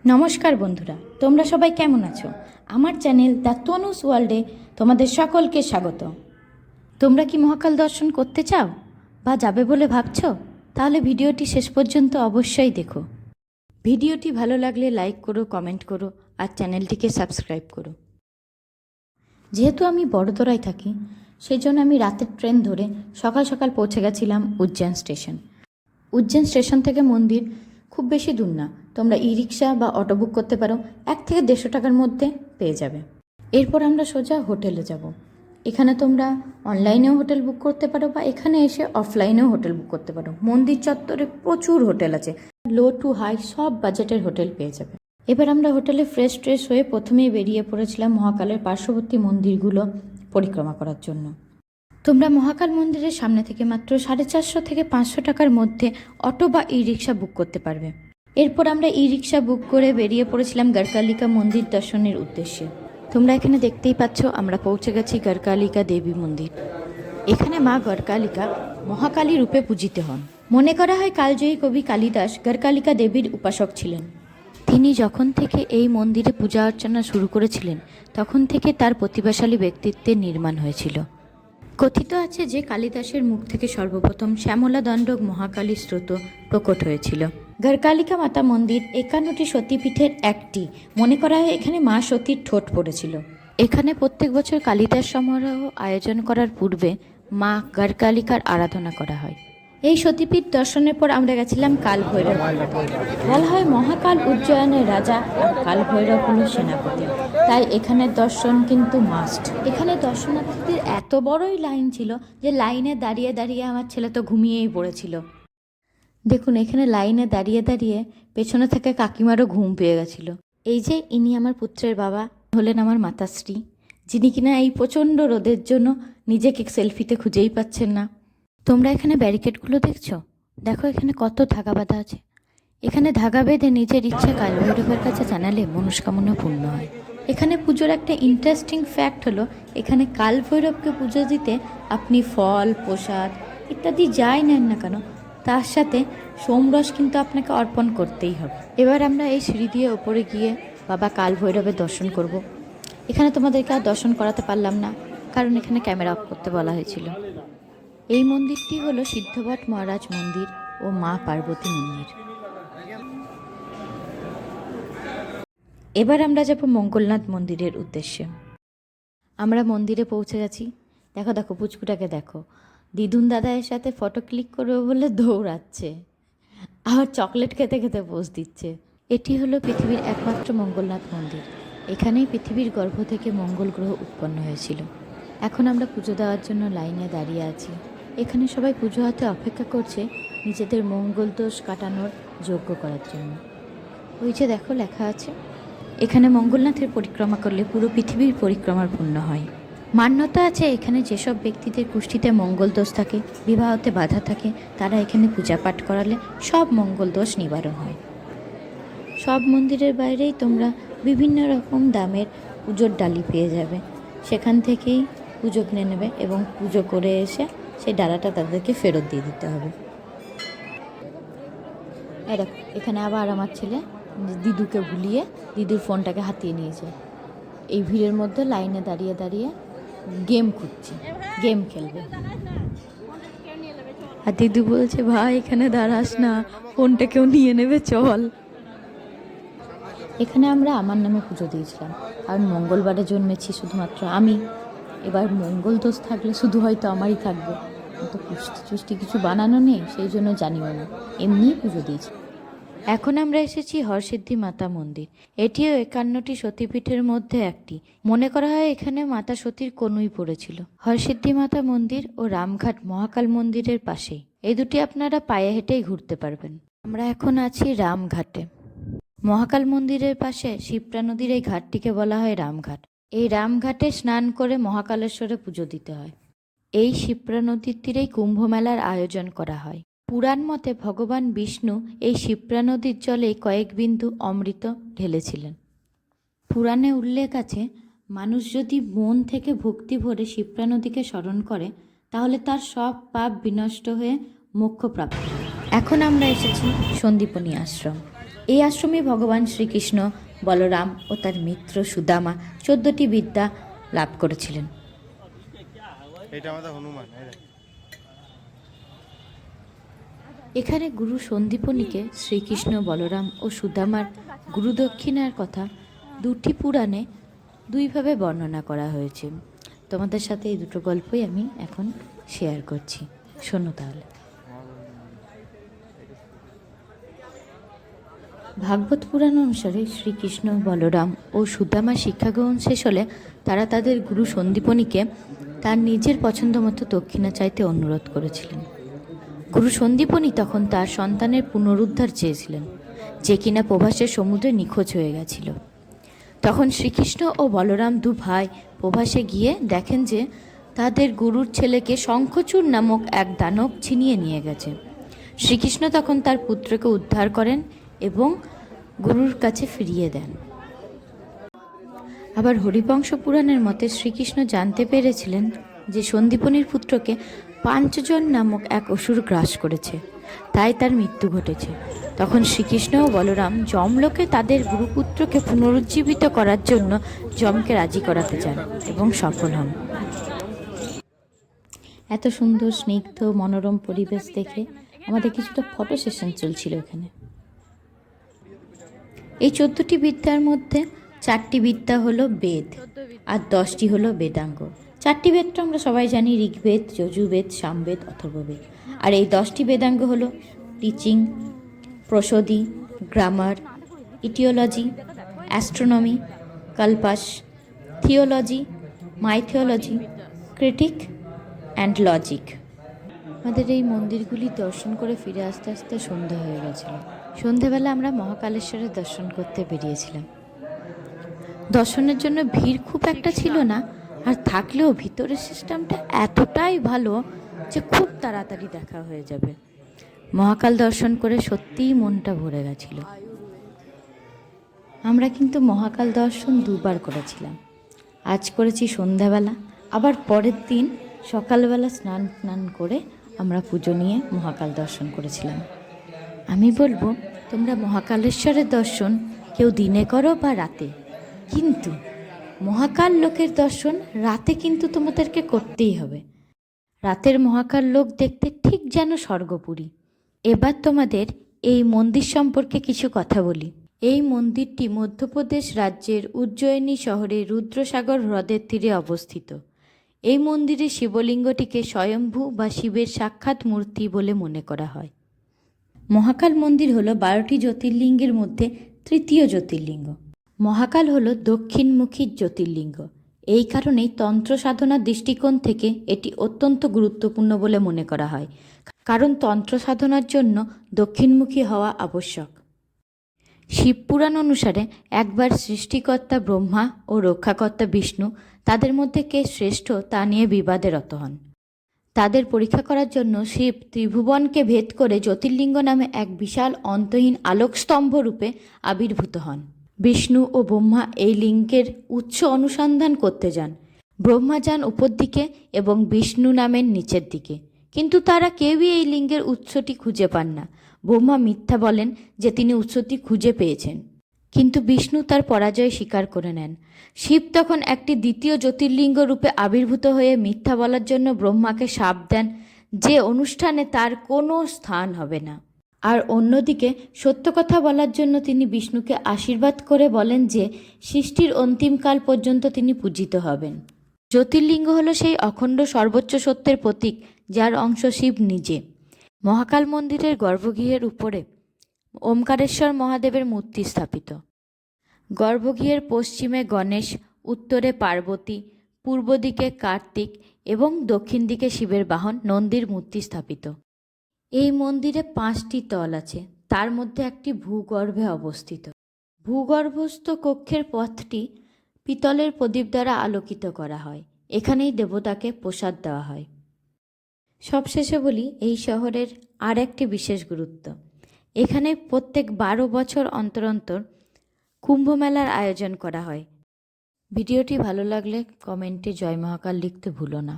নমস্কার বন্ধুরা, তোমরা সবাই কেমন আছো? আমার চ্যানেল দ্য তনুস ওয়ার্ল্ডে তোমাদের সকলকে স্বাগত। তোমরা কি মহাকাল দর্শন করতে চাও বা যাবে বলে ভাবছো? তাহলে ভিডিওটি শেষ পর্যন্ত অবশ্যই দেখো। ভিডিওটি ভালো লাগলে লাইক করো, কমেন্ট করো আর চ্যানেলটিকে সাবস্ক্রাইব করো। যেহেতু আমি বড়োদরায় থাকি, সেই জন্য আমি রাতের ট্রেন ধরে সকাল সকাল পৌঁছে গেছিলাম উজ্জয়ন স্টেশন। উজ্জয়ন স্টেশন থেকে মন্দির খুব বেশি দূর না, তোমরা ই রিক্সা বা অটো বুক করতে পারো, 1 থেকে 150 টাকার মধ্যে পেয়ে যাবে। এরপর আমরা সোজা হোটেলে যাব। এখানে তোমরা অনলাইনেও হোটেল বুক করতে পারো বা এখানে এসে অফলাইনেও হোটেল বুক করতে পারো। মন্দির চত্বরে প্রচুর হোটেল আছে, লো টু হাই সব বাজেটের হোটেল পেয়ে যাবে। এবার আমরা হোটেলে ফ্রেশ হয়ে প্রথমেই বেরিয়ে পড়েছিলাম মহাকালের পার্শ্ববর্তী মন্দিরগুলো পরিক্রমা করার জন্য। তোমরা মহাকাল মন্দিরের সামনে থেকে মাত্র 450 থেকে 500 টাকার মধ্যে অটো বা ই রিক্সা বুক করতে পারবে। এরপর আমরা ই রিক্সা বুক করে বেরিয়ে পড়েছিলাম গড়কালিকা মন্দির দর্শনের উদ্দেশ্যে। তোমরা এখানে দেখতেই পাচ্ছ আমরা পৌঁছে গেছি গড়কালিকা দেবী মন্দির। এখানে মা গড়কালিকা মহাকালী রূপে পূজিত হন। মনে করা হয় কালজয়ী কবি কালিদাস গড়কালিকা দেবীর উপাসক ছিলেন। তিনি যখন থেকে এই মন্দিরে পূজা অর্চনা শুরু করেছিলেন, তখন থেকে তার প্রতিভাশালী ব্যক্তিত্বের নির্মাণ হয়েছিল। কথিত আছে যে কালিদাসের মুখ থেকে সর্বপ্রথম শ্যামলা দণ্ডক মহাকালী স্তোত্র প্রকট হয়েছিল। গড়কালিকা মাতা মন্দির 51টি সতীপীঠের একটি। মনে করা হয় এখানে মা সতীর ঠোঁট পড়েছিল। এখানে প্রত্যেক বছর কালিদাস সমারোহ আয়োজন করার পূর্বে মা গড়কালিকার আরাধনা করা হয়। এই সতীপীঠ দর্শনের পর আমরা গেছিলাম কাল ভৈরব। বলা হয় মহাকাল উজ্জয়নের রাজা আর কাল ভৈরব হল সেনাপতি, তাই এখানের দর্শন কিন্তু মাস্ট। এখানে দর্শনার্থীদের এত বড়ই লাইন ছিল যে লাইনে দাঁড়িয়ে দাঁড়িয়ে আমার ছেলে তো ঘুমিয়েই পড়েছিল। দেখুন, এখানে লাইনে দাঁড়িয়ে দাঁড়িয়ে পেছনে থেকে কাকিমারও ঘুম পেয়ে গেছিল। এই যে ইনি আমার পুত্রের বাবা, হলেন আমার মাতাশ্রী, যিনি কিনা এই প্রচণ্ড রোদের জন্য নিজেকে সেলফিতে খুঁজেই পাচ্ছেন না। তোমরা এখানে ব্যারিকেডগুলো দেখছো? দেখো এখানে কত ধাগা বাঁধা আছে। এখানে ধাগা বেঁধে নিজের ইচ্ছা কাল ভৈরবের কাছে জানালে মনস্কামনা পূর্ণ হয়। এখানে পুজোর একটা ইন্টারেস্টিং ফ্যাক্ট হলো, এখানে কাল ভৈরবকে পুজো দিতে আপনি ফল, প্রসাদ ইত্যাদি যাই নেন না কেন, তার সাথে সোমরস কিন্তু আপনাকে অর্পণ করতেই হবে। এবার আমরা এই সিঁড়ি দিয়ে ওপরে গিয়ে বাবা কাল ভৈরবের দর্শন করব। এখানে তোমাদেরকে আর দর্শন করাতে পারলাম না, কারণ এখানে ক্যামেরা অফ করতে বলা হয়েছিল। এই মন্দিরটি হলো সিদ্ধবট মহারাজ মন্দির ও মা পার্বতী মন্দির। এবার আমরা যাব মঙ্গলনাথ মন্দিরের উদ্দেশ্যে। আমরা মন্দিরে পৌঁছে গেছি। দেখো দেখো পুচকুটাকে দেখো, দিদুন দাদায়ের সাথে ফটো ক্লিক করবে বলে দৌড়াচ্ছে, আবার চকলেট খেতে খেতে পোজ দিচ্ছে। এটি হলো পৃথিবীর একমাত্র মঙ্গলনাথ মন্দির। এখানেই পৃথিবীর গর্ভ থেকে মঙ্গল গ্রহ উৎপন্ন হয়েছিল। এখন আমরা পুজো দেওয়ার জন্য লাইনে দাঁড়িয়ে আছি। এখানে সবাই পুজো হাতে অপেক্ষা করছে নিজেদের মঙ্গল দোষ কাটানোর যজ্ঞ করার জন্য। ওই যে দেখো লেখা আছে, এখানে মঙ্গলনাথের পরিক্রমা করলে পুরো পৃথিবীর পরিক্রমার পূর্ণ হয়। মান্যতা আছে এখানে যেসব ব্যক্তিদের কুষ্ঠিতে মঙ্গল দোষ থাকে, বিবাহতে বাধা থাকে, তারা এখানে পূজা পাঠ করালে সব মঙ্গল দোষ নিবারণ হয়। সব মন্দিরের বাইরেই তোমরা বিভিন্ন রকম দামের পুজোর ডালি পেয়ে যাবে। সেখান থেকেই পুজো কিনে নেবে এবং পুজো করে এসে সেই ডালাটা তাদেরকে ফেরত দিয়ে দিতে হবে। দেখো এখানে আবার আমার ছেলে দিদুকে ভুলিয়ে দিদুর ফোনটাকে হাতিয়ে নিয়েছে। এই ভিড়ের মধ্যে লাইনে দাঁড়িয়ে দাঁড়িয়ে গেম খুঁজছে, গেম খেলবে। আর দিদু বলছে, ভাই এখানে দাঁড়াস না, ফোনটা কেউ নিয়ে নেবে, চল। এখানে আমরা আমার নামে পুজো দিয়েছিলাম, কারণ মঙ্গলবারে জন্মেছি শুধুমাত্র আমি। এবার মঙ্গল দোষ থাকলে শুধু হয়তো আমারই থাকবে, তো পুষ্টি কিছু বানানো নেই, সেই জন্য জানিও না, এমনিই পুজো দিয়েছি। এখন আমরা এসেছি হরসিদ্ধি মাতা মন্দির। এটিও 51টি সতীপীঠের মধ্যে একটি। মনে করা হয় এখানে মাতা সতীর কনুই পড়েছিল। হরসিদ্ধি মাতা মন্দির ও রামঘাট মহাকাল মন্দিরের পাশেই। এই দুটি আপনারা পায়ে হেঁটেই ঘুরতে পারবেন। আমরা এখন আছি রামঘাটে। মহাকাল মন্দিরের পাশে শিপ্রা নদীর এই ঘাটটিকে বলা হয় রামঘাট। এই রামঘাটে স্নান করে মহাকালেশ্বরে পুজো দিতে হয়। এই শিপ্রা নদীর তীরেই কুম্ভ মেলার আয়োজন করা হয়। পুরাণ মতে ভগবান বিষ্ণু এই শিপ্রা নদীর জলে কয়েক বিন্দু অমৃত ঢেলেছিলেন। পুরাণে উল্লেখ আছে, মানুষ যদি মন থেকে ভক্তি ভরে শিপ্রা নদীকে স্মরণ করে তাহলে তার সব পাপ বিনষ্ট হয়ে মোক্ষ প্রাপ্ত হয়। এখন আমরা এসেছি সন্দীপনী আশ্রম। এই আশ্রমে ভগবান শ্রীকৃষ্ণ, বলরাম ও তার মিত্র সুদামা 14টি বিদ্যা লাভ করেছিলেন। এটা আমাদের হনুমান। এখানে গুরু সন্দীপনীকে শ্রীকৃষ্ণ, বলরাম ও সুদামার গুরুদক্ষিণার কথা দুটি পুরাণে দুইভাবে বর্ণনা করা হয়েছে। তোমাদের সাথে এই দুটো গল্পই আমি এখন শেয়ার করছি, শোনো তাহলে। ভাগবত পুরাণ অনুসারে শ্রীকৃষ্ণ, বলরাম ও সুদামা শিক্ষাগ্রহণ শেষ হলে তারা তাদের গুরু সন্দীপনীকে তার নিজের পছন্দ মতো দক্ষিণা চাইতে অনুরোধ করেছিলেন। গুরু সন্দীপনী তখন তার সন্তানের পুনরুদ্ধার চেয়েছিলেন, যে কিনা প্রভাসের সমুদ্রে নিখোঁজ হয়ে গেছিল। তখন শ্রীকৃষ্ণ ও বলরাম দু ভাই প্রভাসে গিয়ে দেখেন যে তাদের গুরুর ছেলেকে শঙ্খচূড় নামক এক দানব ছিনিয়ে নিয়ে গেছে। শ্রীকৃষ্ণ তখন তার পুত্রকে উদ্ধার করেন এবং গুরুর কাছে ফিরিয়ে দেন। আবার হরিবংশ পুরাণের মতে শ্রীকৃষ্ণ জানতে পেরেছিলেন যে সন্দীপনীর পুত্রকে পাঞ্চজন নামক এক অসুর গ্রাস করেছে, তাই তার মৃত্যু ঘটেছে। তখন শ্রীকৃষ্ণ ও বলরাম যমলোকে তাদের গুরুপুত্রকে পুনরুজ্জীবিত করার জন্য যমকে রাজি করাতে চান এবং সফল হন। এত সুন্দর স্নিগ্ধ মনোরম পরিবেশ দেখে আমাদের কিছুটা ফটো সেশন চলছিল এখানে। এই 14টি বিদ্যার মধ্যে 4টি বিদ্যা হলো বেদ আর 10টি হলো বেদাঙ্গ। 4টি বেদ তো আমরা সবাই জানি, ঋগ্বেদ, যজুর্বেদ, সামবেদ, অথর্ববেদ। আর এই 10টি বেদাঙ্গ হলো teaching, prosody, grammar, etiology, astronomy, কল্পাস, theology, mythology, critic and logic. আমাদের এই মন্দিরগুলি দর্শন করে ফিরে আস্তে আস্তে সন্ধ্যা হয়ে গেছিল। সন্ধ্যেবেলা আমরা মহাকালেশ্বরের দর্শন করতে বেরিয়েছিলাম। দর্শনের জন্য ভিড় খুব একটা ছিল না, আর থাকলেও ভিতরের সিস্টেমটা এতটাই ভালো যে খুব তাড়াতাড়ি দেখা হয়ে যাবে। মহাকাল দর্শন করে সত্যিই মনটা ভরে গেছিল। আমরা কিন্তু মহাকাল দর্শন দুবার করেছিলাম। আজ করেছি সন্ধ্যাবেলা, আবার পরের দিন সকালবেলা স্নান করে আমরা পুজো নিয়ে মহাকাল দর্শন করেছিলাম। আমি বলবো তোমরা মহাকালেশ্বরের দর্শন কেউ দিনে করো বা রাতে, কিন্তু মহাকাল লোকের দর্শন রাতে কিন্তু তোমাদেরকে করতেই হবে। রাতের মহাকাল লোক দেখতে ঠিক যেন স্বর্গপুরী। এবার তোমাদের এই মন্দির সম্পর্কে কিছু কথা বলি। এই মন্দিরটি মধ্যপ্রদেশ রাজ্যের উজ্জয়িনী শহরে রুদ্রসাগর হ্রদের তীরে অবস্থিত। এই মন্দিরে শিবলিঙ্গটিকে স্বয়ম্ভু বা শিবের সাক্ষাৎ মূর্তি বলে মনে করা হয়। মহাকাল মন্দির হলো 12টি জ্যোতির্লিঙ্গের মধ্যে তৃতীয় জ্যোতির্লিঙ্গ। মহাকাল হলো দক্ষিণমুখী জ্যোতির্লিঙ্গ। এই কারণেই তন্ত্র সাধনার দৃষ্টিকোণ থেকে এটি অত্যন্ত গুরুত্বপূর্ণ বলে মনে করা হয়, কারণ তন্ত্র সাধনার জন্য দক্ষিণমুখী হওয়া আবশ্যক। শিবপুরাণ অনুসারে একবার সৃষ্টিকর্তা ব্রহ্মা ও রক্ষাকর্তা বিষ্ণু, তাদের মধ্যে কে শ্রেষ্ঠ তা নিয়ে বিবাদে রত হন। তাদের পরীক্ষা করার জন্য শিব ত্রিভুবনকে ভেদ করে জ্যোতির্লিঙ্গ নামে এক বিশাল অন্তহীন আলোকস্তম্ভ রূপে আবির্ভূত হন। বিষ্ণু ও ব্রহ্মা এই লিঙ্গের উৎস অনুসন্ধান করতে যান। ব্রহ্মা যান উপর দিকে এবং বিষ্ণু নামের নিচের দিকে, কিন্তু তারা কেউই এই লিঙ্গের উৎসটি খুঁজে পান না। ব্রহ্মা মিথ্যা বলেন যে তিনি উৎসটি খুঁজে পেয়েছেন, কিন্তু বিষ্ণু তার পরাজয় স্বীকার করে নেন। শিব তখন একটি দ্বিতীয় জ্যোতির্লিঙ্গ রূপে আবির্ভূত হয়ে মিথ্যা বলার জন্য ব্রহ্মাকে শাপ দেন যে অনুষ্ঠানে তার কোনো স্থান হবে না। আর অন্যদিকে সত্য কথা বলার জন্য তিনি বিষ্ণুকে আশীর্বাদ করে বলেন যে সৃষ্টির অন্তিমকাল পর্যন্ত তিনি পূজিত হবেন। জ্যোতির্লিঙ্গ হলো সেই অখণ্ড সর্বোচ্চ সত্যের প্রতীক, যার অংশ শিব নিজে। মহাকাল মন্দিরের গর্ভগৃহের উপরে ওমকারেশ্বর মহাদেবের মূর্তি স্থাপিত। গর্ভগৃহের পশ্চিমে গণেশ, উত্তরে পার্বতী, পূর্ব দিকে কার্তিক এবং দক্ষিণ দিকে শিবের বাহন নন্দীর মূর্তি স্থাপিত। এই মন্দিরে 5টি তল আছে, তার মধ্যে একটি ভূগর্ভে অবস্থিত। ভূগর্ভস্থ কক্ষের পথটি পিতলের প্রদীপ দ্বারা আলোকিত করা হয়। এখানেই দেবতাকে প্রসাদ দেওয়া হয়। সবশেষে বলি এই শহরের আর একটি বিশেষ গুরুত্ব। এখানে প্রত্যেক 12 বছর অন্তর অন্তর কুম্ভ মেলার আয়োজন করা হয়। ভিডিওটি ভালো লাগলে কমেন্টে জয় মহাকাল লিখতে ভুলো না।